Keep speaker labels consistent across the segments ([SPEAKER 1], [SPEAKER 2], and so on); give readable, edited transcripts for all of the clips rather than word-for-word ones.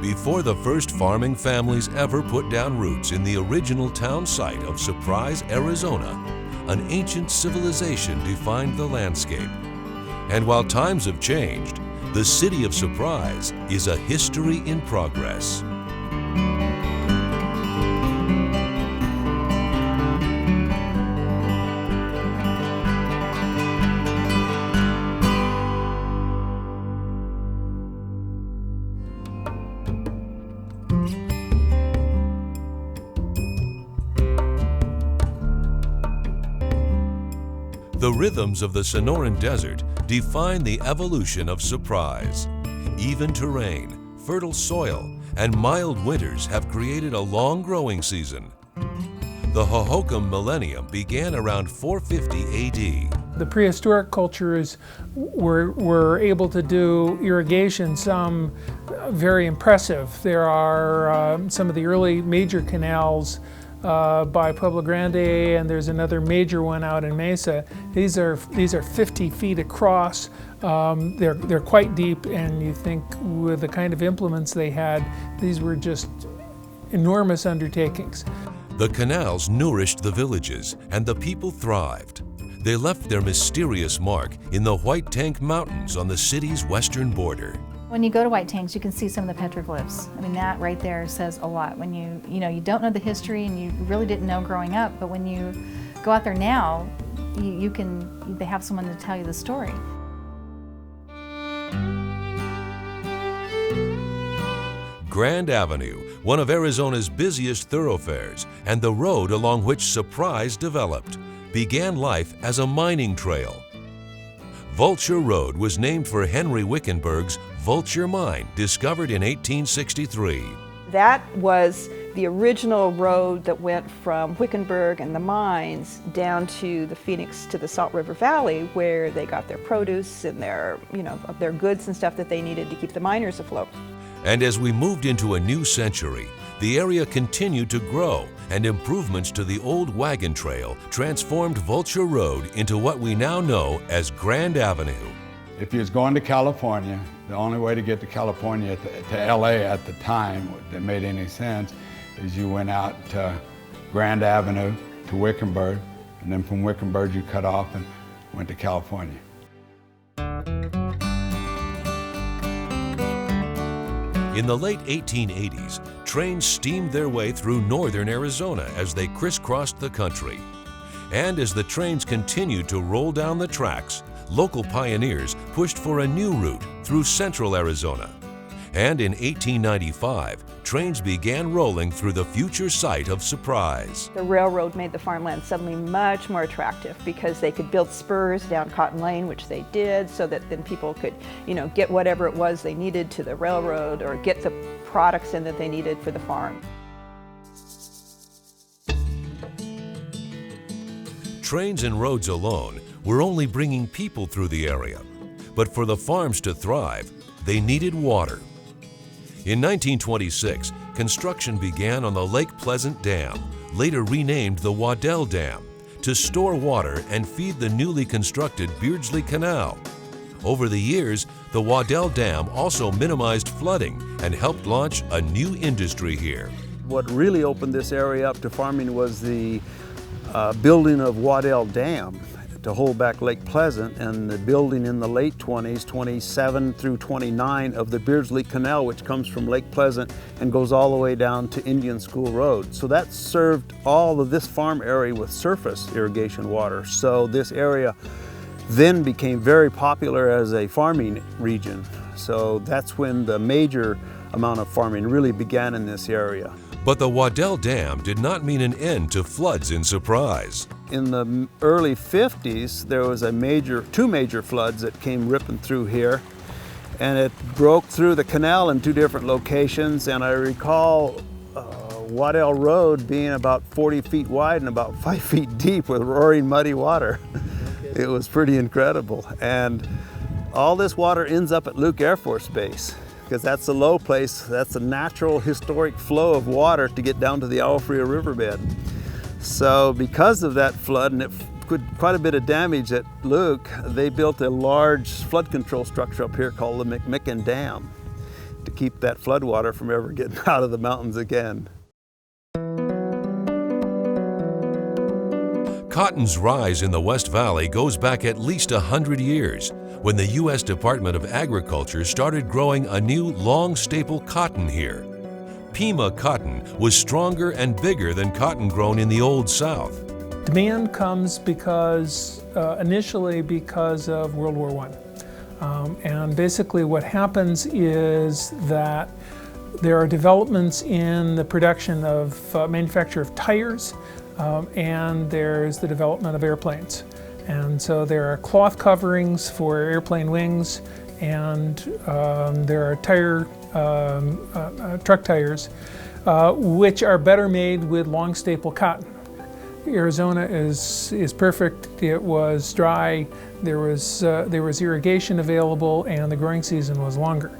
[SPEAKER 1] Before the first farming families ever put down roots in the original town site of Surprise, Arizona, an ancient civilization defined the landscape. And while times have changed, the city of Surprise is a history in progress. The rhythms of the Sonoran Desert define the evolution of Surprise. Even terrain, fertile soil, and mild winters have created a long growing season. The Hohokam Millennium began around 450 AD.
[SPEAKER 2] The prehistoric cultures were able to do irrigation, some very impressive. There are some of the early major canals by Pueblo Grande, and there's another major one out in Mesa. These are 50 feet across. They're quite deep, and you think with the kind of implements they had, these were just enormous undertakings.
[SPEAKER 1] The canals nourished the villages, and the people thrived. They left their mysterious mark in the White Tank Mountains on the city's western border.
[SPEAKER 3] When you go to White Tanks, you can see some of the petroglyphs. I mean, that right there says a lot. When you don't know the history and you really didn't know growing up, but when you go out there now, they have someone to tell you the story.
[SPEAKER 1] Grand Avenue, one of Arizona's busiest thoroughfares and the road along which Surprise developed, began life as a mining trail. Vulture Road was named for Henry Wickenburg's Vulture Mine, discovered in 1863.
[SPEAKER 4] That was the original road that went from Wickenburg and the mines down to the Phoenix, to the Salt River Valley, where they got their produce and their goods and stuff that they needed to keep the miners afloat.
[SPEAKER 1] And as we moved into a new century, the area continued to grow, and improvements to the old wagon trail transformed Vulture Road into what we now know as Grand Avenue.
[SPEAKER 5] If you was going to California, the only way to get to California, to LA at the time, that made any sense, is you went out to Grand Avenue to Wickenburg, and then from Wickenburg you cut off and went to California.
[SPEAKER 1] In the late 1880s, trains steamed their way through northern Arizona as they crisscrossed the country. And as the trains continued to roll down the tracks, local pioneers pushed for a new route through central Arizona. And in 1895, trains began rolling through the future site of Surprise.
[SPEAKER 4] The railroad made the farmland suddenly much more attractive because they could build spurs down Cotton Lane, which they did, so that then people could, get whatever it was they needed to the railroad or get the products in that they needed for the farm.
[SPEAKER 1] Trains and roads alone were only bringing people through the area, but for the farms to thrive, they needed water. In 1926, construction began on the Lake Pleasant Dam, later renamed the Waddell Dam, to store water and feed the newly constructed Beardsley Canal. Over the years, the Waddell Dam also minimized flooding and helped launch a new industry here.
[SPEAKER 6] What really opened this area up to farming was the building of Waddell Dam to hold back Lake Pleasant, and the building in the late 20s, 27 through 29, of the Beardsley Canal, which comes from Lake Pleasant and goes all the way down to Indian School Road. So that served all of this farm area with surface irrigation water. So this area then became very popular as a farming region. So that's when the major amount of farming really began in this area.
[SPEAKER 1] But the Waddell Dam did not mean an end to floods in Surprise.
[SPEAKER 6] In the early 50s, there was two major floods that came ripping through here, and it broke through the canal in two different locations. And I recall Waddell Road being about 40 feet wide and about 5 feet deep with roaring muddy water. It was pretty incredible. And all this water ends up at Luke Air Force Base, because that's the low place. That's a natural historic flow of water to get down to the Agua Fria riverbed. So because of that flood, and it did quite a bit of damage at Luke, they built a large flood control structure up here called the McMicken Dam. to keep that floodwater from ever getting out of the mountains again.
[SPEAKER 1] Cotton's rise in the West Valley goes back at least 100 years, when the U.S. Department of Agriculture started growing a new long staple cotton here. Pima cotton was stronger and bigger than cotton grown in the Old South.
[SPEAKER 2] Demand comes initially because of World War I. And basically what happens is that there are developments in the production of manufacture of tires, and there's the development of airplanes. And so there are cloth coverings for airplane wings, and there are truck tires, which are better made with long staple cotton. Arizona is perfect. It was dry, there was irrigation available, and the growing season was longer.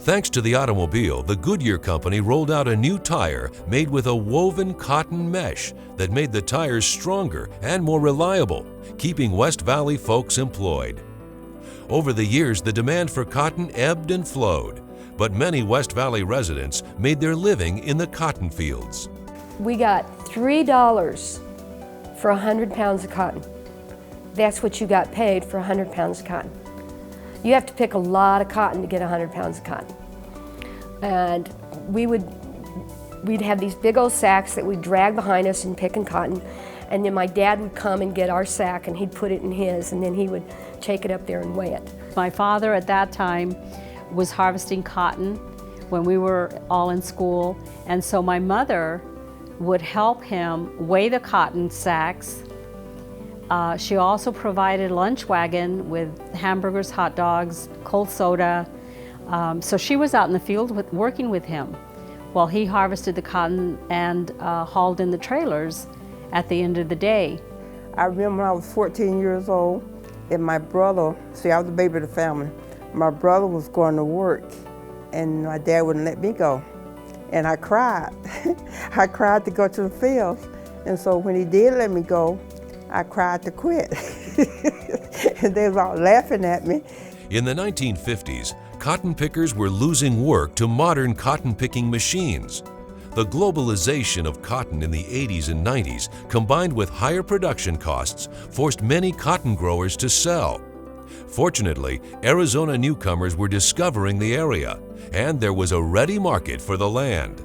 [SPEAKER 1] Thanks to the automobile, the Goodyear Company rolled out a new tire made with a woven cotton mesh that made the tires stronger and more reliable, keeping West Valley folks employed. Over the years, the demand for cotton ebbed and flowed, but many West Valley residents made their living in the cotton fields.
[SPEAKER 7] We got $3 for 100 pounds of cotton. That's what you got paid for 100 pounds of cotton. You have to pick a lot of cotton to get 100 pounds of cotton. And we'd have these big old sacks that we'd drag behind us and picking cotton. And then my dad would come and get our sack and he'd put it in his, and then he would take it up there and weigh it.
[SPEAKER 8] My father at that time was harvesting cotton when we were all in school. And so my mother would help him weigh the cotton sacks. She also provided a lunch wagon with hamburgers, hot dogs, cold soda. So she was out in the field working with him while he harvested the cotton and hauled in the trailers at the end of the day.
[SPEAKER 9] I remember when I was 14 years old, and my brother, see, I was the baby of the family. My brother was going to work, and my dad wouldn't let me go. And I cried. I cried to go to the fields. And so when he did let me go, I cried to quit. And they were all laughing at me.
[SPEAKER 1] In the 1950s, cotton pickers were losing work to modern cotton picking machines. The globalization of cotton in the 80s and 90s, combined with higher production costs, forced many cotton growers to sell. Fortunately, Arizona newcomers were discovering the area, and there was a ready market for the land.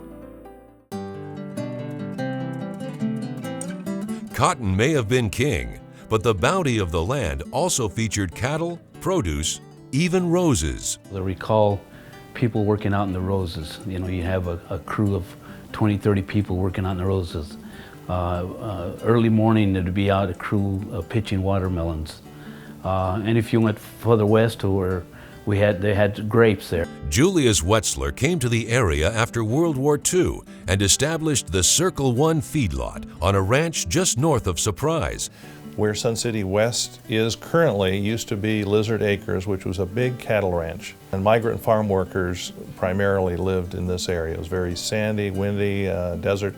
[SPEAKER 1] Cotton may have been king, but the bounty of the land also featured cattle, produce, even roses.
[SPEAKER 10] I recall people working out in the roses. You know, you have a crew of 20, 30 people working out in the roses. Early morning, there'd be out a crew pitching watermelons. And if you went further west to where they had grapes there.
[SPEAKER 1] Julius Wetzler came to the area after World War II and established the Circle One feedlot on a ranch just north of Surprise.
[SPEAKER 11] Where Sun City West is currently used to be Lizard Acres, which was a big cattle ranch. And migrant farm workers primarily lived in this area. It was very sandy, windy, desert.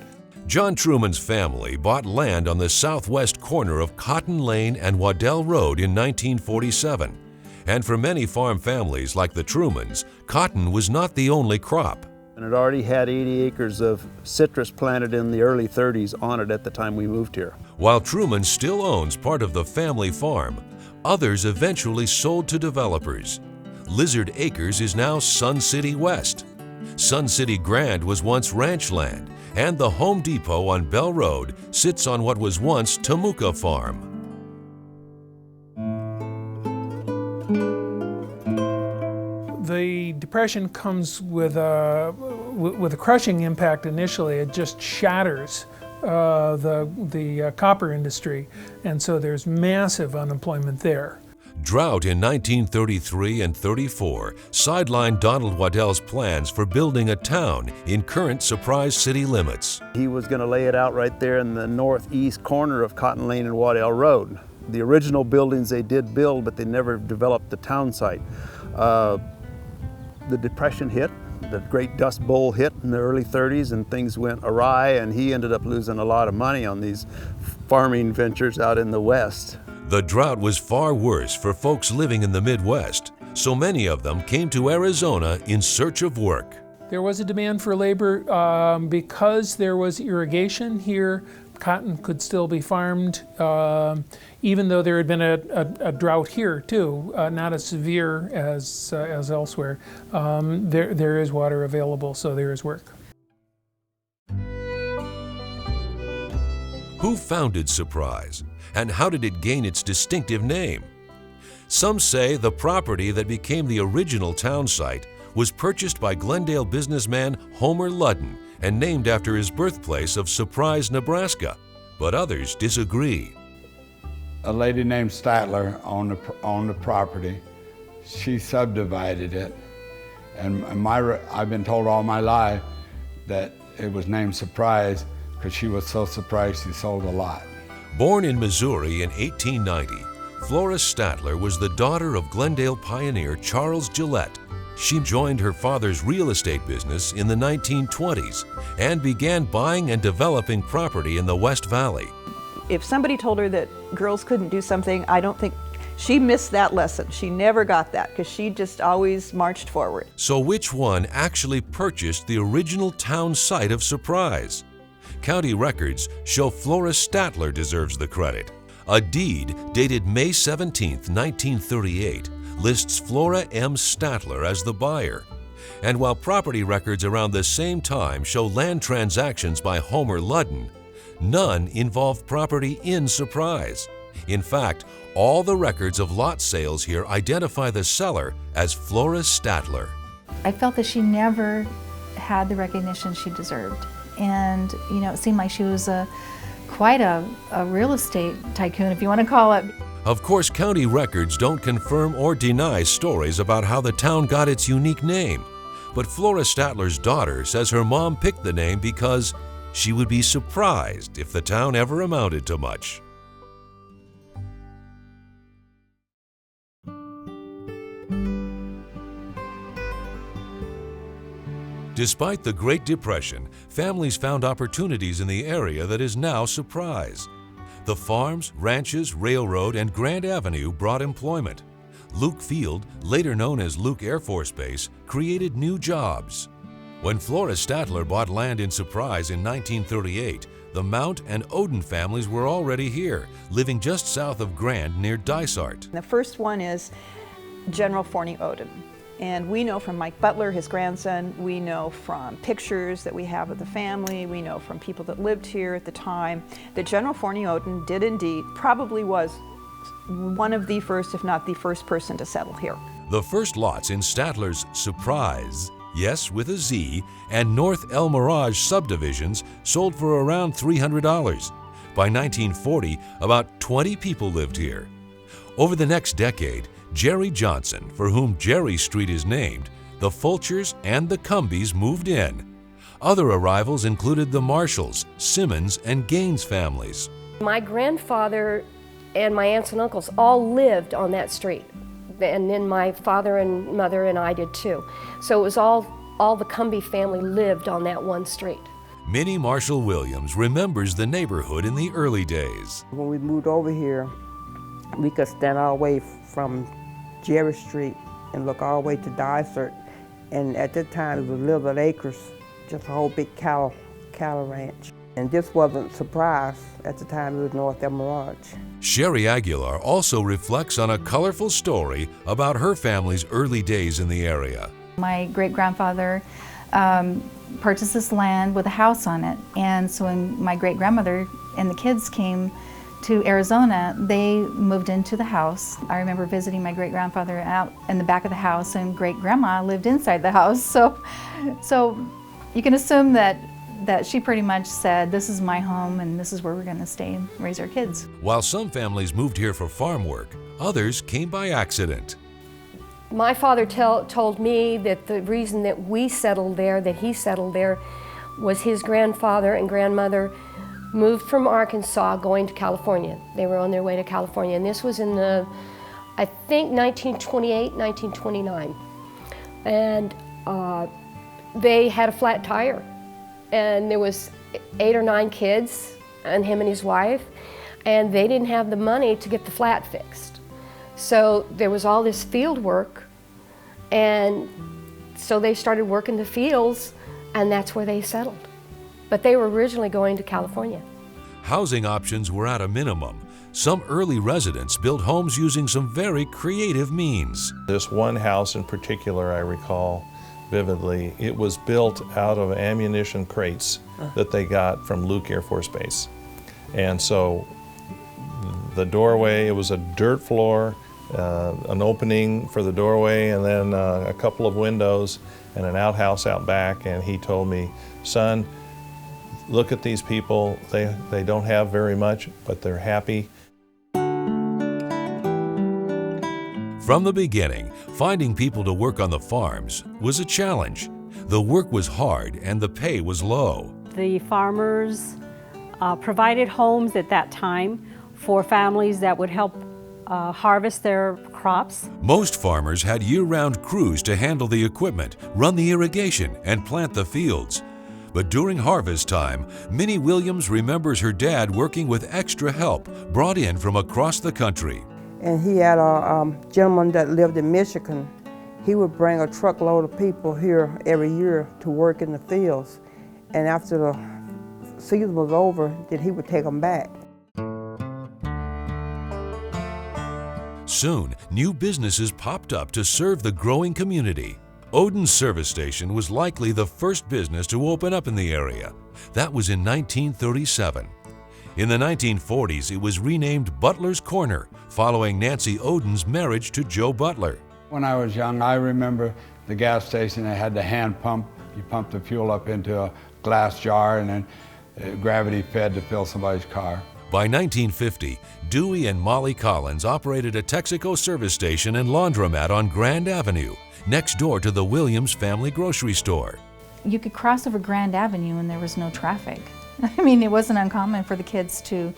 [SPEAKER 1] John Truman's family bought land on the southwest corner of Cotton Lane and Waddell Road in 1947. And for many farm families like the Trumans, cotton was not the only crop.
[SPEAKER 6] And it already had 80 acres of citrus planted in the early 30s on it at the time we moved here.
[SPEAKER 1] While Truman still owns part of the family farm, others eventually sold to developers. Lizard Acres is now Sun City West. Sun City Grand was once ranch land, and the Home Depot on Bell Road sits on what was once Temuka Farm.
[SPEAKER 2] The Depression comes with a crushing impact initially. It just shatters the copper industry, and so there's massive unemployment there.
[SPEAKER 1] Drought in 1933 and 34 sidelined Donald Waddell's plans for building a town in current Surprise city limits.
[SPEAKER 6] He was going to lay it out right there in the northeast corner of Cotton Lane and Waddell Road. The original buildings they did build, but they never developed the town site. The Depression hit, the Great Dust Bowl hit in the early 30s, and things went awry, and he ended up losing a lot of money on these farming ventures out in the West.
[SPEAKER 1] The drought was far worse for folks living in the Midwest, So many of them came to Arizona in search of work.
[SPEAKER 2] There was a demand for labor because there was irrigation here. Cotton could still be farmed, even though there had been a drought here too, not as severe as elsewhere. There is water available, so there is work.
[SPEAKER 1] Who founded Surprise, and how did it gain its distinctive name? Some say the property that became the original town site was purchased by Glendale businessman Homer Ludden and named after his birthplace of Surprise, Nebraska, but others disagree.
[SPEAKER 5] A lady named Statler owned the property. She subdivided it, and I've been told all my life that it was named Surprise because she was so surprised she sold a lot.
[SPEAKER 1] Born in Missouri in 1890, Flora Statler was the daughter of Glendale pioneer Charles Gillette. She joined her father's real estate business in the 1920s and began buying and developing property in the West Valley.
[SPEAKER 4] If somebody told her that girls couldn't do something, I don't think she missed that lesson. She never got that because she just always marched forward.
[SPEAKER 1] So which one actually purchased the original town site of Surprise? County records show Flora Statler deserves the credit. A deed dated May 17, 1938, lists Flora M. Statler as the buyer. And while property records around the same time show land transactions by Homer Ludden, none involve property in Surprise. In fact, all the records of lot sales here identify the seller as Flora Statler.
[SPEAKER 3] I felt that she never had the recognition she deserved. And, you know, it seemed like she was quite a real estate tycoon, if you want to call it.
[SPEAKER 1] Of course, county records don't confirm or deny stories about how the town got its unique name. But Flora Statler's daughter says her mom picked the name because she would be surprised if the town ever amounted to much. Despite the Great Depression, families found opportunities in the area that is now Surprise. The farms, ranches, railroad, and Grand Avenue brought employment. Luke Field, later known as Luke Air Force Base, created new jobs. When Flora Statler bought land in Surprise in 1938, the Mount and Oden families were already here, living just south of Grand near Dysart.
[SPEAKER 4] The first one is General Forney Oden. And we know from Mike Butler, his grandson, we know from pictures that we have of the family, we know from people that lived here at the time, that General Forney Oden did indeed, probably was one of the first, if not the first person to settle here.
[SPEAKER 1] The first lots in Statler's Surprise, yes with a Z, and North El Mirage subdivisions sold for around $300. By 1940, about 20 people lived here. Over the next decade, Jerry Johnson, for whom Jerry Street is named, the Fulchers and the Cumbies moved in. Other arrivals included the Marshalls, Simmons, and Gaines families.
[SPEAKER 7] My grandfather and my aunts and uncles all lived on that street. And then my father and mother and I did too. So it was all the Cumbie family lived on that one street.
[SPEAKER 1] Minnie Marshall Williams remembers the neighborhood in the early days.
[SPEAKER 9] When we moved over here, we could stand all the way from Jerry Street and look all the way to Dysart. And at that time, it was Little Acres, just a whole big cattle ranch. And this wasn't Surprise. At the time, it was North El Mirage.
[SPEAKER 1] Sherry Aguilar also reflects on a colorful story about her family's early days in the area.
[SPEAKER 3] My great-grandfather purchased this land with a house on it. And so when my great-grandmother and the kids came to Arizona, they moved into the house. I remember visiting my great-grandfather out in the back of the house, and great-grandma lived inside the house. So you can assume that she pretty much said, this is my home and this is where we're going to stay and raise our kids.
[SPEAKER 1] While some families moved here for farm work, others came by accident.
[SPEAKER 7] My father told me that the reason that we settled there, that he settled there, was his grandfather and grandmother moved from Arkansas going to California. They were on their way to California, and this was in the, I think, 1928, 1929. And they had a flat tire, and there was 8 or 9 kids, and him and his wife, and they didn't have the money to get the flat fixed. So there was all this field work And so they started working the fields, and that's where they settled. But they were originally going to California.
[SPEAKER 1] Housing options were at a minimum. Some early residents built homes using some very creative means.
[SPEAKER 11] This one house in particular, I recall vividly, it was built out of ammunition crates that they got from Luke Air Force Base. And so the doorway, it was a dirt floor, an opening for the doorway, and then a couple of windows and an outhouse out back. And he told me, son, look at these people. They don't have very much, but they're happy.
[SPEAKER 1] From the beginning, finding people to work on the farms was a challenge. The work was hard and the pay was low.
[SPEAKER 8] The farmers provided homes at that time for families that would help harvest their crops.
[SPEAKER 1] Most farmers had year-round crews to handle the equipment, run the irrigation, and plant the fields. But during harvest time, Minnie Williams remembers her dad working with extra help brought in from across the country.
[SPEAKER 9] And he had a gentleman that lived in Michigan. He would bring a truckload of people here every year to work in the fields. And after the season was over, then he would take them back.
[SPEAKER 1] Soon, new businesses popped up to serve the growing community. Odin's Service Station was likely the first business to open up in the area. That was in 1937. In the 1940s, it was renamed Butler's Corner, following Nancy Odin's marriage to Joe Butler.
[SPEAKER 5] When I was young, I remember the gas station that had the hand pump. You pumped the fuel up into a glass jar and then gravity fed to fill somebody's car.
[SPEAKER 1] By 1950, Dewey and Molly Collins operated a Texaco service station and laundromat on Grand Avenue, next door to the Williams family grocery store.
[SPEAKER 3] You could cross over Grand Avenue and there was no traffic. I mean, it wasn't uncommon for the kids to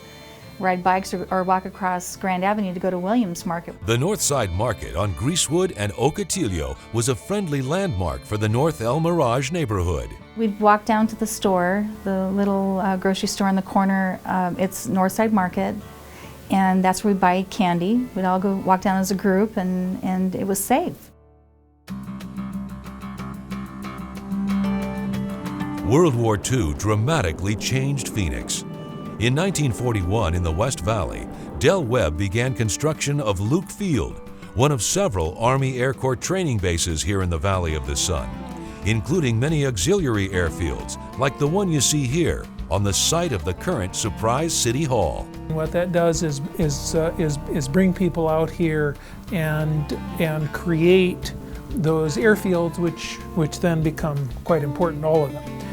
[SPEAKER 3] ride bikes or walk across Grand Avenue to go to Williams Market.
[SPEAKER 1] The Northside Market on Greasewood and Ocotillo was a friendly landmark for the North El Mirage neighborhood.
[SPEAKER 3] We'd walk down to the store, the little grocery store on the corner. It's Northside Market, and that's where we buy candy. We'd all go walk down as a group, and it was safe.
[SPEAKER 1] World War II dramatically changed Phoenix. In 1941, in the West Valley, Del Webb began construction of Luke Field, one of several Army Air Corps training bases here in the Valley of the Sun, including many auxiliary airfields, like the one you see here on the site of the current Surprise City Hall.
[SPEAKER 2] What that does is bring people out here and create those airfields, which then become quite important, all of them.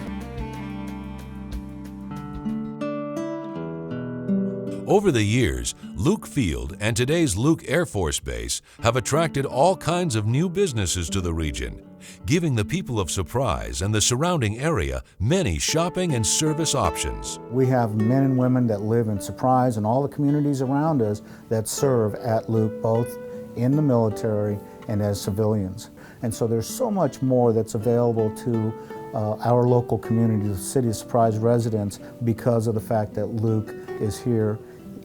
[SPEAKER 1] Over the years, Luke Field and today's Luke Air Force Base have attracted all kinds of new businesses to the region, giving the people of Surprise and the surrounding area many shopping and service options.
[SPEAKER 12] We have men and women that live in Surprise and all the communities around us that serve at Luke, both in the military and as civilians. And so there's so much more that's available to our local community, the City of Surprise residents, because of the fact that Luke is here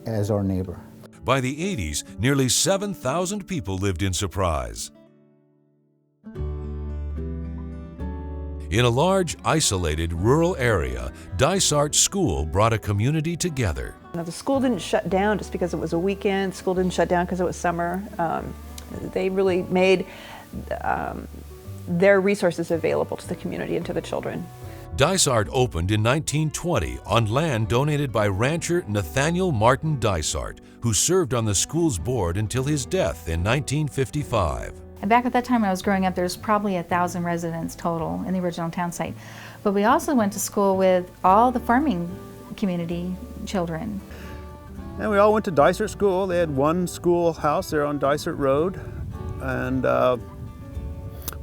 [SPEAKER 12] as our neighbor.
[SPEAKER 1] By the 80s, nearly 7,000 people lived in Surprise. In a large, isolated, rural area, Dysart School brought a community together.
[SPEAKER 4] Now, the school didn't shut down just because it was a weekend. School didn't shut down because it was summer. They really made their resources available to the community and to the children.
[SPEAKER 1] Dysart opened in 1920 on land donated by rancher Nathaniel Martin Dysart, who served on the school's board until his death in 1955.
[SPEAKER 3] And back at that time when I was growing up, there's probably 1,000 residents total in the original town site. But we also went to school with all the farming community children.
[SPEAKER 6] And we all went to Dysart School. They had one schoolhouse there on Dysart Road. And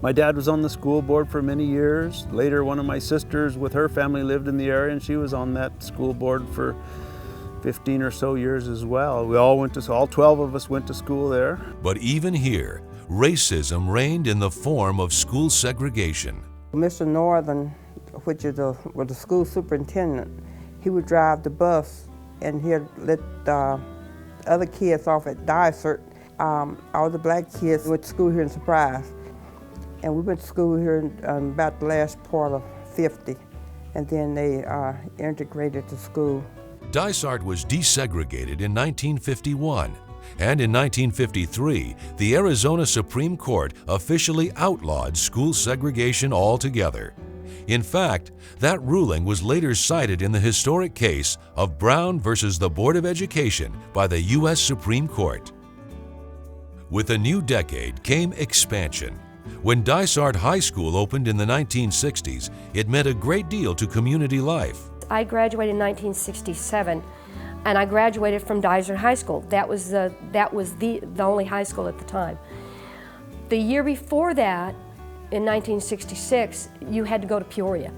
[SPEAKER 6] my dad was on the school board for many years. Later, one of my sisters with her family lived in the area, and she was on that school board for 15 or so years as well. We all went to, all 12 of us went to school there.
[SPEAKER 1] But even here, racism reigned in the form of school segregation.
[SPEAKER 9] Mr. Northern, which is the school superintendent, he would drive the bus and he'd let the other kids off at Dysart. All the black kids went to school here in Surprise. And we went to school here in about the last part of 50, and then they integrated the school.
[SPEAKER 1] Dysart was desegregated in 1951, and in 1953, the Arizona Supreme Court officially outlawed school segregation altogether. In fact, that ruling was later cited in the historic case of Brown versus the Board of Education by the U.S. Supreme Court. With a new decade came expansion. When Dysart High School opened in the 1960s, it meant a great deal to community life.
[SPEAKER 7] I graduated in 1967, and I graduated from Dysart High School. That was the only high school at the time. The year before that, in 1966, you had to go to Peoria.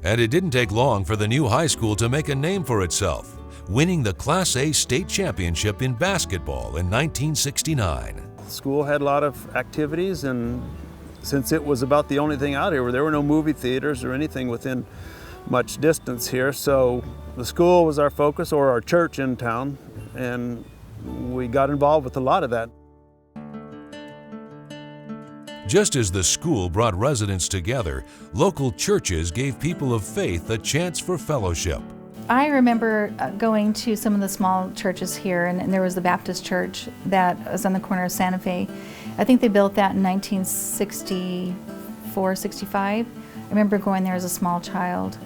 [SPEAKER 1] And it didn't take long for the new high school to make a name for itself, winning the Class A state championship in basketball in 1969.
[SPEAKER 6] The school had a lot of activities, and since it was about the only thing out here, there were no movie theaters or anything within much distance here, so the school was our focus, or our church in town, and we got involved with a lot of that.
[SPEAKER 1] Just as the school brought residents together, local churches gave people of faith a chance for fellowship.
[SPEAKER 3] I remember going to some of the small churches here, and there was the Baptist church that was on the corner of Santa Fe. I think they built that in 1964, 65. I remember going there as a small child.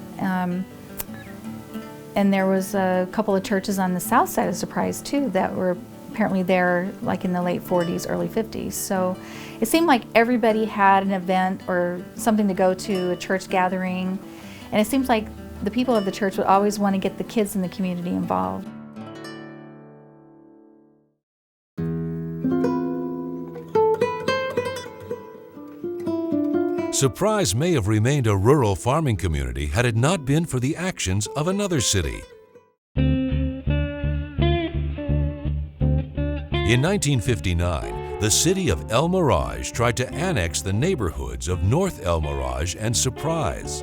[SPEAKER 3] And there was a couple of churches on the south side of Surprise too that were apparently there like in the late 40s, early 50s. So it seemed like everybody had an event or something to go to, a church gathering, and it seems like the people of the church would always want to get the kids in the community involved.
[SPEAKER 1] Surprise may have remained a rural farming community had it not been for the actions of another city. In 1959, the city of El Mirage tried to annex the neighborhoods of North El Mirage and Surprise.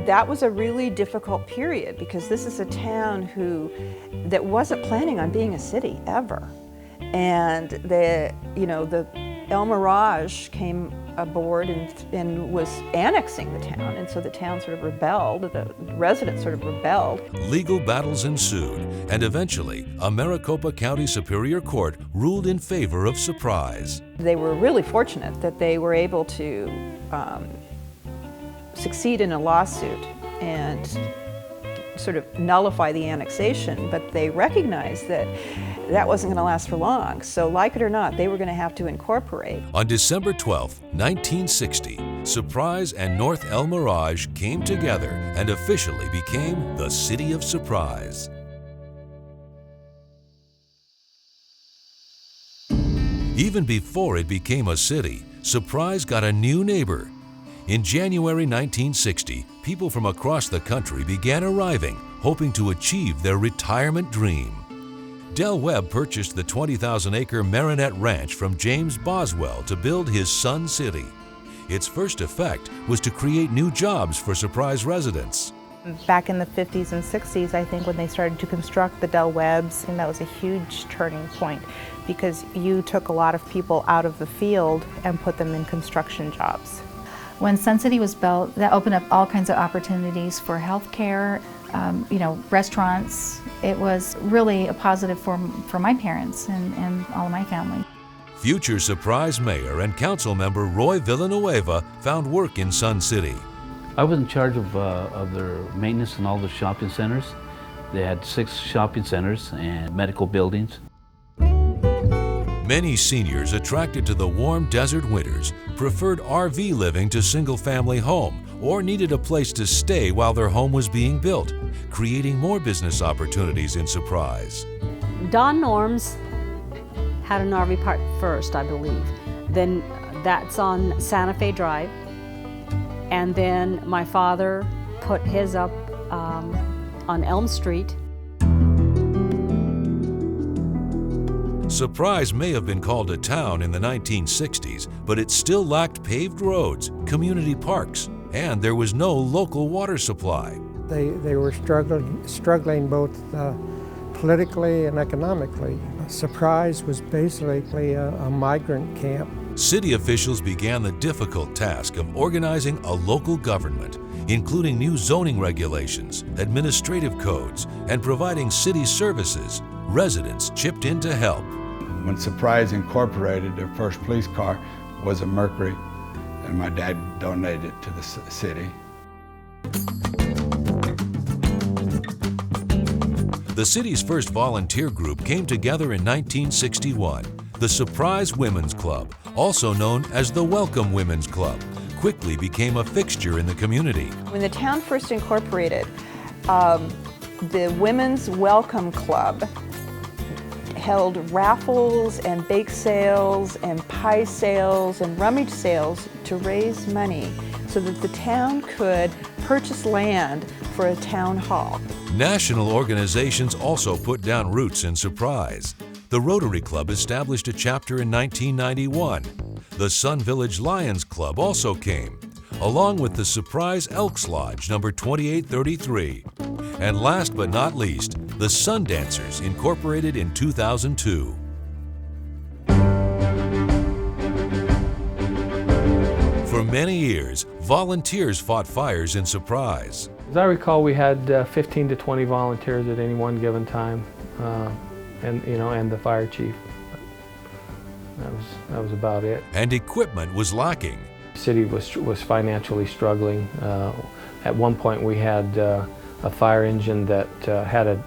[SPEAKER 4] That was a really difficult period because this is a town that wasn't planning on being a city ever. And the El Mirage came aboard and was annexing the town, and so the town sort of rebelled, the residents sort of rebelled.
[SPEAKER 1] Legal battles ensued, and eventually a Maricopa County Superior Court ruled in favor of Surprise.
[SPEAKER 4] They were really fortunate that they were able to succeed in a lawsuit and sort of nullify the annexation, but they recognized that that wasn't going to last for long. So like it or not, they were going to have to incorporate.
[SPEAKER 1] On December 12, 1960, Surprise and North El Mirage came together and officially became the City of Surprise. Even before it became a city, Surprise got a new neighbor. In January 1960, people from across the country began arriving, hoping to achieve their retirement dream. Del Webb purchased the 20,000-acre Marinette Ranch from James Boswell to build his Sun City. Its first effect was to create new jobs for Surprise residents.
[SPEAKER 13] Back in the 50s and 60s, I think, when they started to construct the Del Webbs, and that was a huge turning point because you took a lot of people out of the field and put them in construction jobs.
[SPEAKER 3] When Sun City was built, that opened up all kinds of opportunities for healthcare, restaurants. It was really a positive for my parents and all of my family.
[SPEAKER 1] Future Surprise Mayor and Council Member Roy Villanueva found work in Sun City.
[SPEAKER 10] I was in charge of their maintenance in all the shopping centers. They had 6 shopping centers and medical buildings.
[SPEAKER 1] Many seniors attracted to the warm desert winters preferred RV living to single-family home or needed a place to stay while their home was being built, creating more business opportunities in Surprise.
[SPEAKER 8] Don Norm's had an RV park first, I believe. Then that's on Santa Fe Drive. And then my father put his up on Elm Street.
[SPEAKER 1] Surprise may have been called a town in the 1960s, but it still lacked paved roads, community parks, and there was no local water supply.
[SPEAKER 14] They were struggling both politically and economically. Surprise was basically a migrant camp.
[SPEAKER 1] city officials began the difficult task of organizing a local government, including new zoning regulations, administrative codes, and providing city services. Residents chipped in to help.
[SPEAKER 5] When Surprise incorporated, their first police car was a Mercury, and my dad donated it to the city.
[SPEAKER 1] The city's first volunteer group came together in 1961. The Surprise Women's Club, also known as the Welcome Women's Club, quickly became a fixture in the community.
[SPEAKER 4] When the town first incorporated, the Women's Welcome Club held raffles and bake sales and pie sales and rummage sales to raise money so that the town could purchase land for a town hall.
[SPEAKER 1] National organizations also put down roots in Surprise. The Rotary Club established a chapter in 1991. The Sun Village Lions Club also came, along with the Surprise Elks Lodge number 2833. And last but not least, the Sundancers, incorporated in 2002. For many years, volunteers fought fires in Surprise.
[SPEAKER 15] As I recall, we had 15 to 20 volunteers at any one given time, and the fire chief. That was about it.
[SPEAKER 1] And equipment was lacking.
[SPEAKER 15] The city was financially struggling. At one point, we had a fire engine that had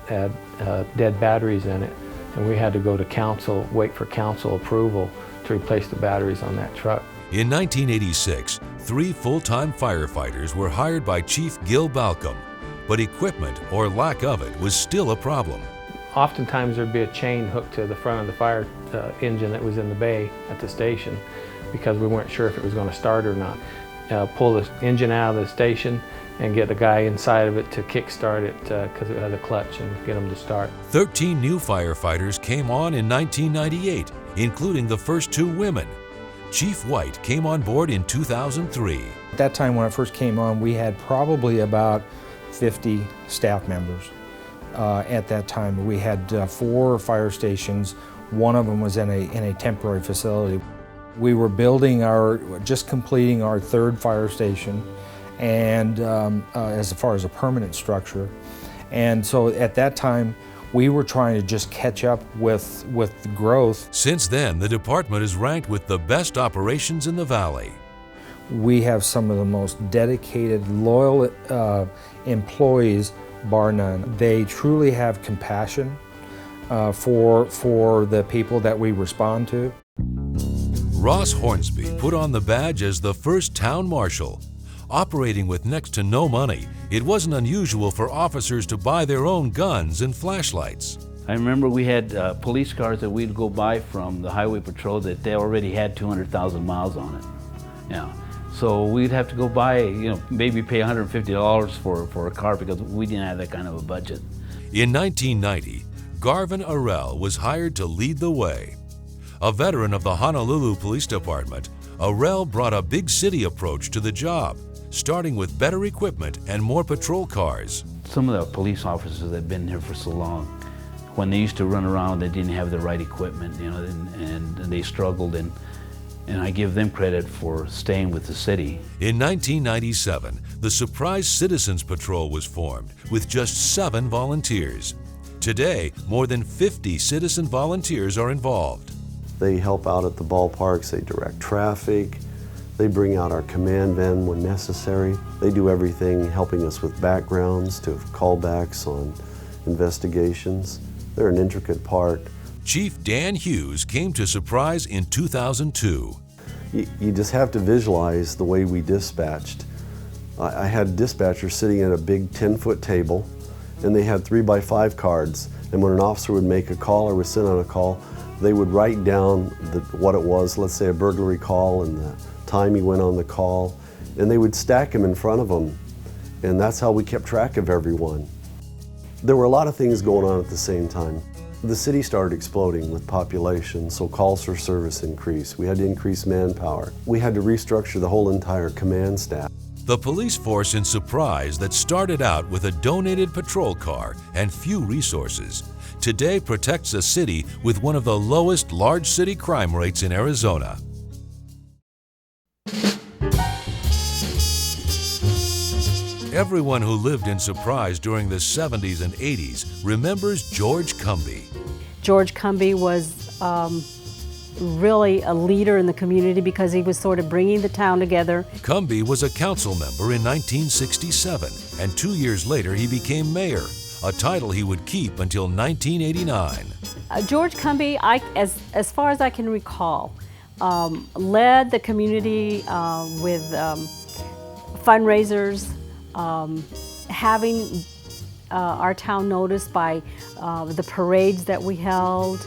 [SPEAKER 15] dead batteries in it, and we had to go to council, wait for council approval to replace the batteries on that truck.
[SPEAKER 1] In 1986, 3 full-time firefighters were hired by Chief Gil Balcom, but equipment, or lack of it, was still a problem.
[SPEAKER 15] Oftentimes there'd be a chain hooked to the front of the fire engine that was in the bay at the station because we weren't sure if it was going to start or not. Pull the engine out of the station and get the guy inside of it to kick-start it because it had a clutch and get them to start.
[SPEAKER 1] 13 new firefighters came on in 1998, including the first 2 women. Chief White came on board in 2003.
[SPEAKER 16] At that time when I first came on, we had probably about 50 staff members. At that time, we had 4 fire stations. One of them was in a temporary facility. We were just completing our 3rd fire station, and as far as a permanent structure. And so at that time, we were trying to just catch up with the growth.
[SPEAKER 1] Since then, the department is ranked with the best operations in the valley.
[SPEAKER 16] We have some of the most dedicated, loyal employees, bar none. They truly have compassion for the people that we respond to.
[SPEAKER 1] Ross Hornsby put on the badge as the first town marshal. Operating with next to no money, it wasn't unusual for officers to buy their own guns and flashlights.
[SPEAKER 10] I remember we had police cars that we'd go buy from the highway patrol that they already had 200,000 miles on it. Yeah. So we'd have to go buy, maybe pay $150 for a car because we didn't have that kind of a budget.
[SPEAKER 1] In 1990, Garvin Arell was hired to lead the way. A veteran of the Honolulu Police Department, Arell brought a big city approach to the job, starting with better equipment and more patrol cars.
[SPEAKER 10] Some of the police officers that had been here for so long, when they used to run around, they didn't have the right equipment, and they struggled, and I give them credit for staying with the city.
[SPEAKER 1] In 1997, the Surprise Citizens Patrol was formed with just 7 volunteers. Today, more than 50 citizen volunteers are involved.
[SPEAKER 17] They help out at the ballparks, they direct traffic, they bring out our command van when necessary. They do everything helping us with backgrounds to callbacks on investigations. They're an intricate part.
[SPEAKER 1] Chief Dan Hughes came to Surprise in 2002.
[SPEAKER 17] You just have to visualize the way we dispatched. I had dispatchers sitting at a big 10-foot table, and they had 3x5 cards. And when an officer would make a call or was sent on a call, they would write down what it was, let's say a burglary call and the time he went on the call, and they would stack them in front of them. And that's how we kept track of everyone. There were a lot of things going on at the same time. The city started exploding with population, so calls for service increased. We had to increase manpower. We had to restructure the whole entire command staff.
[SPEAKER 1] The police force in Surprise that started out with a donated patrol car and few resources, today protects a city with one of the lowest large city crime rates in Arizona. Everyone who lived in Surprise during the 70s and 80s remembers George Cumby.
[SPEAKER 8] George Cumby was really a leader in the community because he was sort of bringing the town together.
[SPEAKER 1] Cumby was a council member in 1967, and 2 years later he became mayor, a title he would keep until 1989.
[SPEAKER 8] George Cumby, as far as I can recall, led the community with fundraisers, having our town noticed by the parades that we held,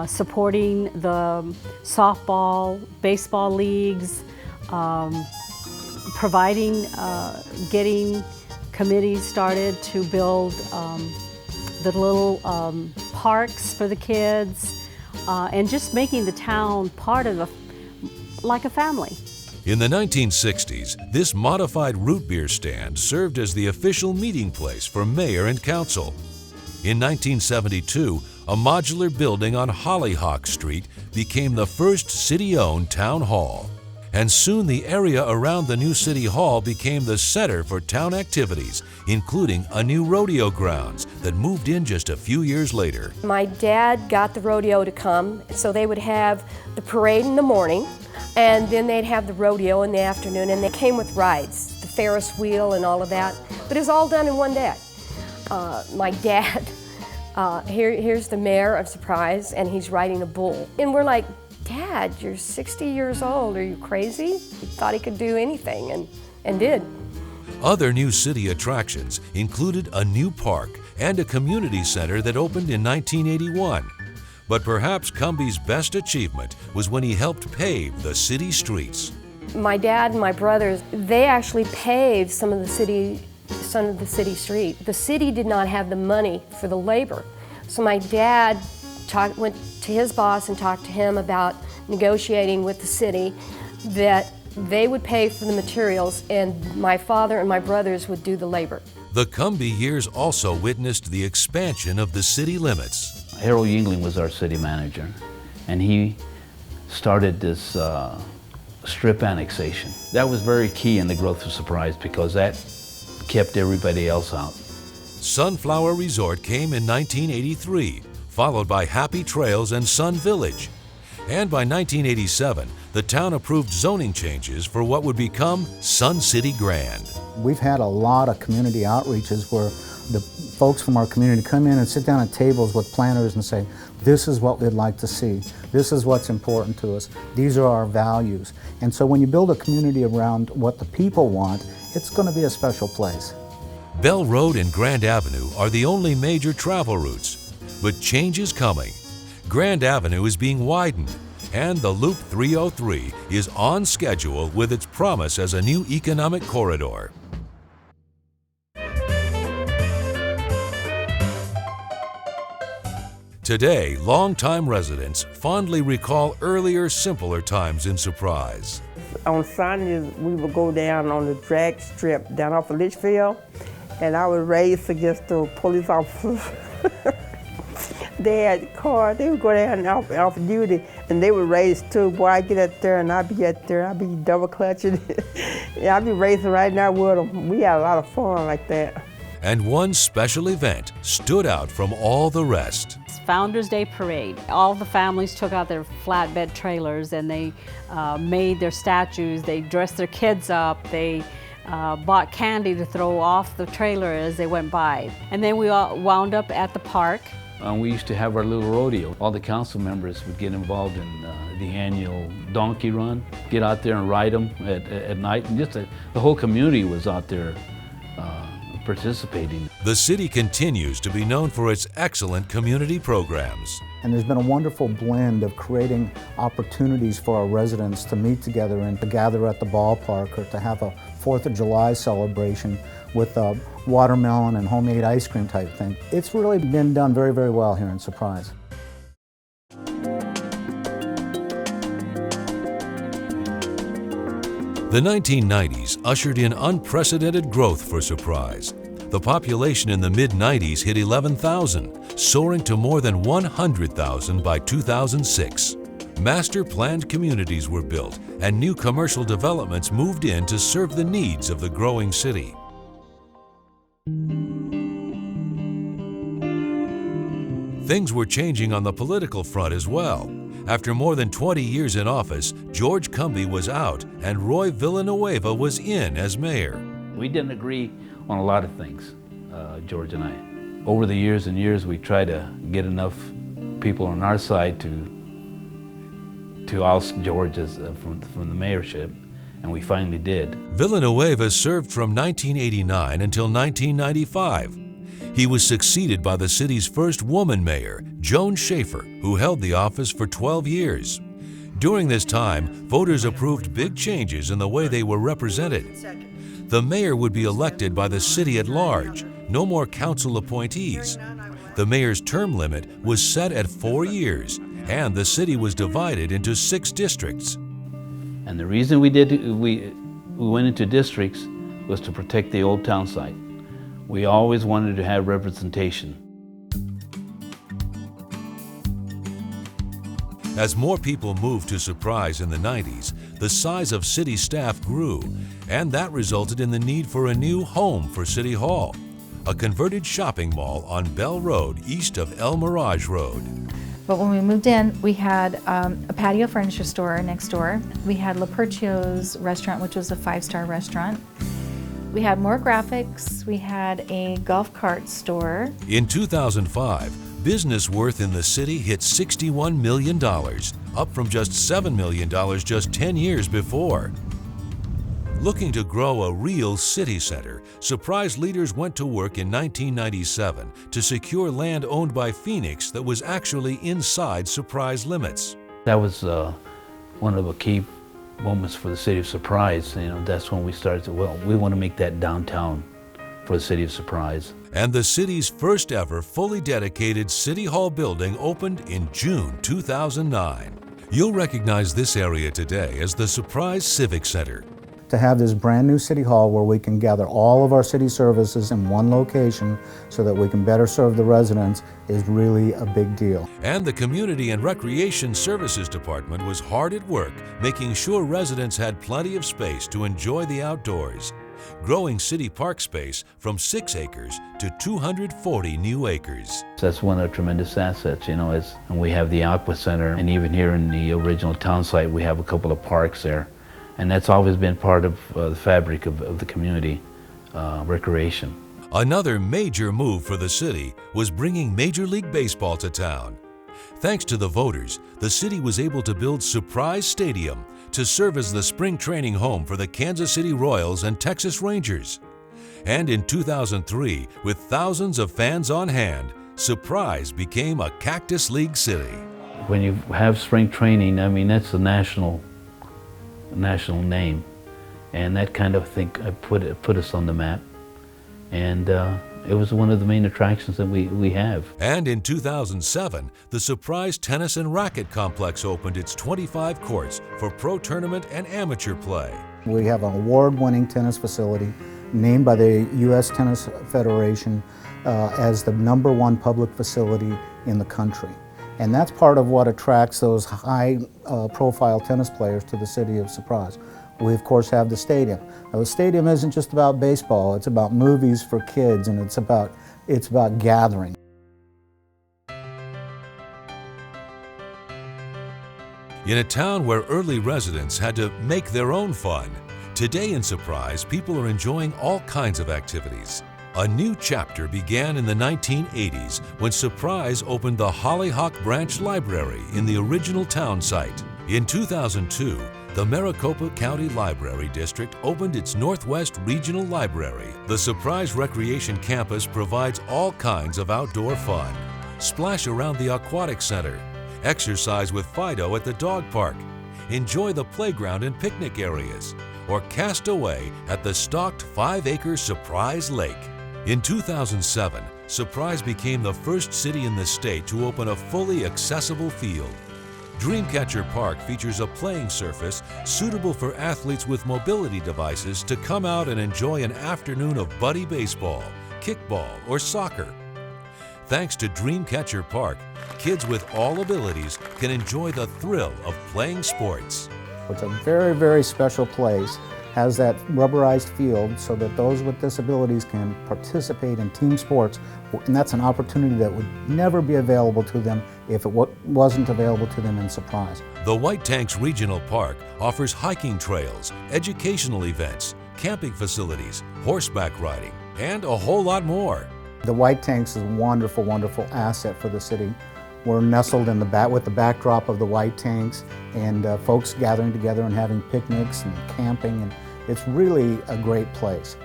[SPEAKER 8] supporting the softball, baseball leagues, providing, getting committees started to build the little parks for the kids, and just making the town part of like a family.
[SPEAKER 1] In the 1960s, this modified root beer stand served as the official meeting place for mayor and council. In 1972, a modular building on Hollyhock Street became the first city-owned town hall. And soon the area around the new city hall became the center for town activities, including a new rodeo grounds that moved in just a few years later.
[SPEAKER 7] My dad got the rodeo to come, so they would have the parade in the morning, and then they'd have the rodeo in the afternoon, and they came with rides, the Ferris wheel and all of that. But it was all done in one day. My dad, here's the mayor of Surprise, and he's riding a bull. And we're like, Dad, you're 60 years old, are you crazy? He thought he could do anything, and did.
[SPEAKER 1] Other new city attractions included a new park and a community center that opened in 1981. But perhaps Cumby's best achievement was when he helped pave the city streets.
[SPEAKER 7] My dad and my brothers, they actually paved some of the city street. The city did not have the money for the labor. So my dad went to his boss and talked to him about negotiating with the city that they would pay for the materials and my father and my brothers would do the labor.
[SPEAKER 1] The Cumby years also witnessed the expansion of the city limits.
[SPEAKER 10] Harold Yingling was our city manager, and he started this strip annexation. That was very key in the growth of Surprise because that kept everybody else out.
[SPEAKER 1] Sunflower Resort came in 1983, followed by Happy Trails and Sun Village. And by 1987, the town approved zoning changes for what would become Sun City Grand.
[SPEAKER 12] We've had a lot of community outreaches where the folks from our community come in and sit down at tables with planners and say, this is what we'd like to see. This is what's important to us. These are our values. And so when you build a community around what the people want, it's going to be a special place.
[SPEAKER 1] Bell Road and Grand Avenue are the only major travel routes. But change is coming. Grand Avenue is being widened, and the Loop 303 is on schedule with its promise as a new economic corridor. Today, longtime residents fondly recall earlier, simpler times in Surprise.
[SPEAKER 9] On Sundays, we would go down on the drag strip down off of Litchfield, and I would race against the police officers. They had cars, they would go down off duty, and they would race too. Boy, I'd get up there, and I'd be up there, I'd be double clutching. Yeah, I'd be racing right now with them. We had a lot of fun like that.
[SPEAKER 1] And one special event stood out from all the rest.
[SPEAKER 8] Founders Day Parade. All the families took out their flatbed trailers and they made their statues, they dressed their kids up, they bought candy to throw off the trailer as they went by. And then we all wound up at the park.
[SPEAKER 10] We used to have our little rodeo. All the council members would get involved in the annual donkey run, get out there and ride them at night, and just the whole community was out there participating.
[SPEAKER 1] The city continues to be known for its excellent community programs.
[SPEAKER 12] And there's been a wonderful blend of creating opportunities for our residents to meet together and to gather at the ballpark or to have a 4th of July celebration with a watermelon and homemade ice cream type thing. It's really been done very, very well here in Surprise.
[SPEAKER 1] The 1990s ushered in unprecedented growth for Surprise. The population in the mid-90s hit 11,000, soaring to more than 100,000 by 2006. Master-planned communities were built, and new commercial developments moved in to serve the needs of the growing city. Things were changing on the political front as well. After more than 20 years in office, George Cumby was out and Roy Villanueva was in as mayor.
[SPEAKER 10] We didn't agree on a lot of things, George and I. Over the years and years, we tried to get enough people on our side to oust George from the mayorship, and we finally did.
[SPEAKER 1] Villanueva served from 1989 until 1995. He was succeeded by the city's first woman mayor, Joan Schaefer, who held the office for 12 years. During this time, voters approved big changes in the way they were represented. The mayor would be elected by the city at large, no more council appointees. The mayor's term limit was set at 4 years, and the city was divided into 6 districts.
[SPEAKER 10] And the reason we went into districts was to protect the old town site. We always wanted to have representation.
[SPEAKER 1] As more people moved to Surprise in the 90s, the size of city staff grew, and that resulted in the need for a new home for City Hall, a converted shopping mall on Bell Road east of El Mirage Road.
[SPEAKER 3] But when we moved in, we had a patio furniture store next door. We had La Percio's restaurant, which was a 5-star restaurant. We had more graphics. We had a golf cart store.
[SPEAKER 1] In 2005, business worth in the city hit $61 million, up from just $7 million just 10 years before. Looking to grow a real city center, Surprise leaders went to work in 1997 to secure land owned by Phoenix that was actually inside Surprise limits.
[SPEAKER 10] That was one of the key moments for the city of Surprise. You know, that's when we started to, well, we want to make that downtown for the city of Surprise.
[SPEAKER 1] And the city's first ever fully dedicated City Hall building opened in June 2009. You'll recognize this area today as the Surprise Civic Center.
[SPEAKER 12] To have this brand new City Hall where we can gather all of our city services in one location so that we can better serve the residents is really a big deal.
[SPEAKER 1] And the Community and Recreation Services Department was hard at work making sure residents had plenty of space to enjoy the outdoors, growing city park space from 6 acres to 240 new acres.
[SPEAKER 10] That's one of the tremendous assets, you know, and we have the Aqua Center, and even here in the original town site we have a couple of parks there. And that's always been part of the fabric of the community, recreation.
[SPEAKER 1] Another major move for the city was bringing Major League Baseball to town. Thanks to the voters, the city was able to build Surprise Stadium to serve as the spring training home for the Kansas City Royals and Texas Rangers. And in 2003, with thousands of fans on hand, Surprise became a Cactus League city.
[SPEAKER 10] When you have spring training, I mean, that's a national name, and that kind of thing put us on the map, and it was one of the main attractions that we have.
[SPEAKER 1] And in 2007, the Surprise Tennis and Racket Complex opened its 25 courts for pro tournament and amateur play.
[SPEAKER 12] We have an award-winning tennis facility named by the U.S. Tennis Federation as the #1 public facility in the country. And that's part of what attracts those high-profile tennis players to the city of Surprise. We, of course, have the stadium. Now, the stadium isn't just about baseball, it's about movies for kids, and it's about gathering.
[SPEAKER 1] In a town where early residents had to make their own fun, today in Surprise, people are enjoying all kinds of activities. A new chapter began in the 1980s when Surprise opened the Hollyhock Branch Library in the original town site. In 2002, the Maricopa County Library District opened its Northwest Regional Library. The Surprise Recreation Campus provides all kinds of outdoor fun. Splash around the Aquatic Center, exercise with Fido at the dog park, enjoy the playground and picnic areas, or cast away at the stocked 5-acre Surprise Lake. In 2007, Surprise became the first city in the state to open a fully accessible field. Dreamcatcher Park features a playing surface suitable for athletes with mobility devices to come out and enjoy an afternoon of buddy baseball, kickball, or soccer. Thanks to Dreamcatcher Park, kids with all abilities can enjoy the thrill of playing sports.
[SPEAKER 12] It's a very, very special place has that rubberized field so that those with disabilities can participate in team sports, and that's an opportunity that would never be available to them if it wasn't available to them in Surprise.
[SPEAKER 1] The White Tanks Regional Park offers hiking trails, educational events, camping facilities, horseback riding, and a whole lot more.
[SPEAKER 12] The White Tanks is a wonderful, wonderful asset for the city. We're nestled in with the backdrop of the White Tanks, and folks gathering together and having picnics and camping, and it's really a great place.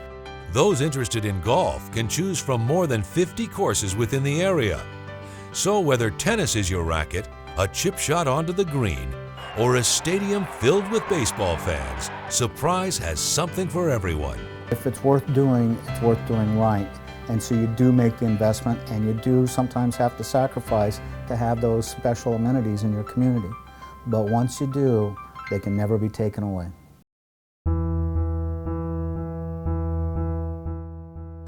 [SPEAKER 1] Those interested in golf can choose from more than 50 courses within the area. So whether tennis is your racket, a chip shot onto the green, or a stadium filled with baseball fans, Surprise has something for everyone.
[SPEAKER 12] If it's worth doing right. And so you do make the investment, and you do sometimes have to sacrifice to have those special amenities in your community. But once you do, they can never be taken away.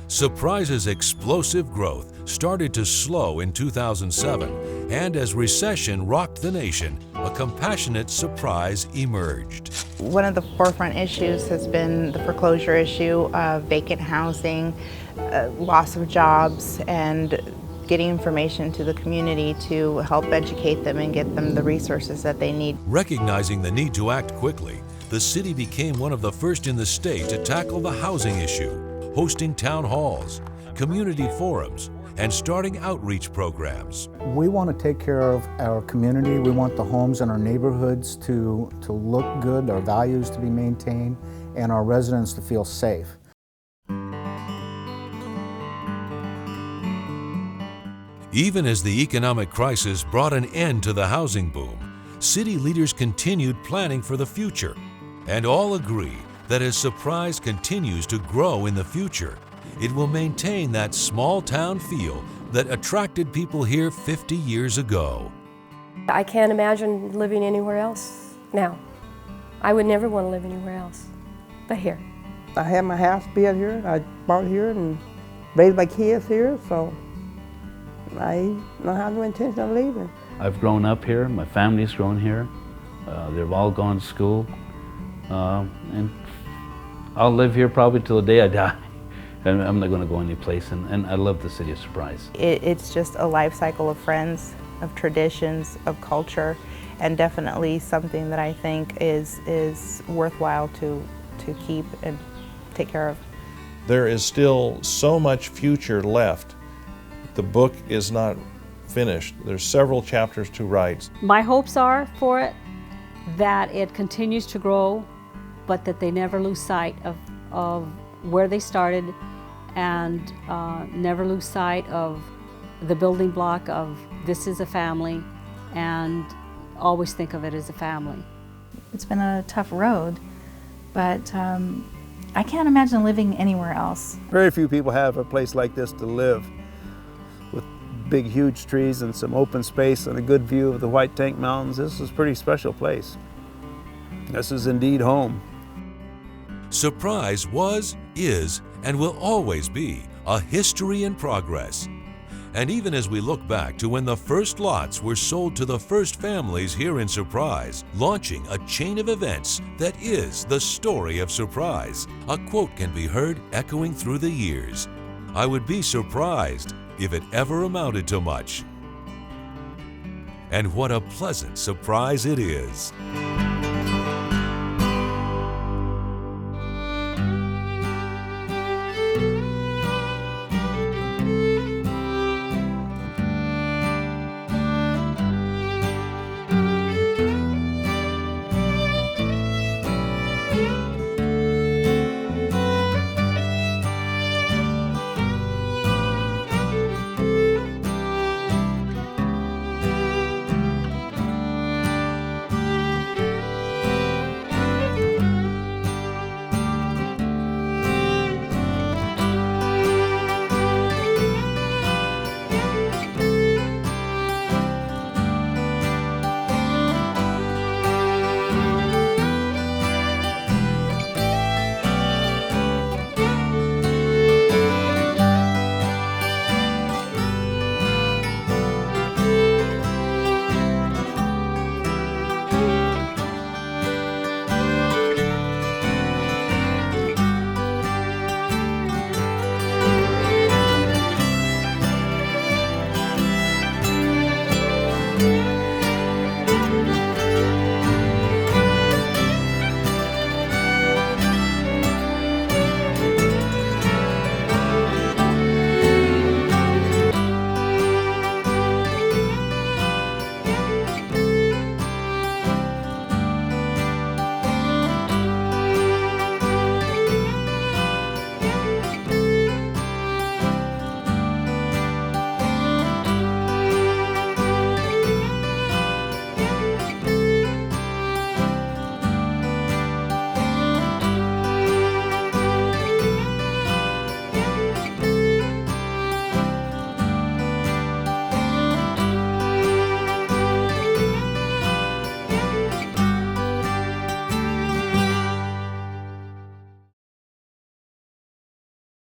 [SPEAKER 1] Surprise's explosive growth started to slow in 2007, and as recession rocked the nation, a compassionate Surprise emerged.
[SPEAKER 13] One of the forefront issues has been the foreclosure issue of vacant housing, loss of jobs, and getting information to the community to help educate them and get them the resources that they need.
[SPEAKER 1] Recognizing the need to act quickly, the city became one of the first in the state to tackle the housing issue, hosting town halls, community forums, and starting outreach programs.
[SPEAKER 12] We want to take care of our community. We want the homes in our neighborhoods to look good, our values to be maintained, and our residents to feel safe.
[SPEAKER 1] Even as the economic crisis brought an end to the housing boom, city leaders continued planning for the future, and all agree that as Surprise continues to grow in the future, it will maintain that small town feel that attracted people here 50 years ago.
[SPEAKER 7] I can't imagine living anywhere else now. I would never want to live anywhere else but here.
[SPEAKER 9] I had my house built here, I bought here and raised my kids here, so I don't have no intention of leaving.
[SPEAKER 10] I've grown up here, my family's grown here, they've all gone to school, and I'll live here probably till the day I die. And I'm not going to go anyplace, and I love the city of Surprise.
[SPEAKER 13] It's just a life cycle of friends, of traditions, of culture, and definitely something that I think is worthwhile to keep and take care of.
[SPEAKER 11] There is still so much future left. The book is not finished. There's several chapters to write.
[SPEAKER 8] My hopes are for it that it continues to grow, but that they never lose sight of where they started, and never lose sight of the building block of this is a family, and always think of it as a family.
[SPEAKER 3] It's been a tough road, but I can't imagine living anywhere else.
[SPEAKER 6] Very few people have a place like this to live, with big huge trees and some open space and a good view of the White Tank Mountains. This is a pretty special place. This is indeed home.
[SPEAKER 1] Surprise was, is, and will always be a history in progress. And even as we look back to when the first lots were sold to the first families here in Surprise, launching a chain of events that is the story of Surprise, a quote can be heard echoing through the years. I would be surprised if it ever amounted to much. And what a pleasant surprise it is.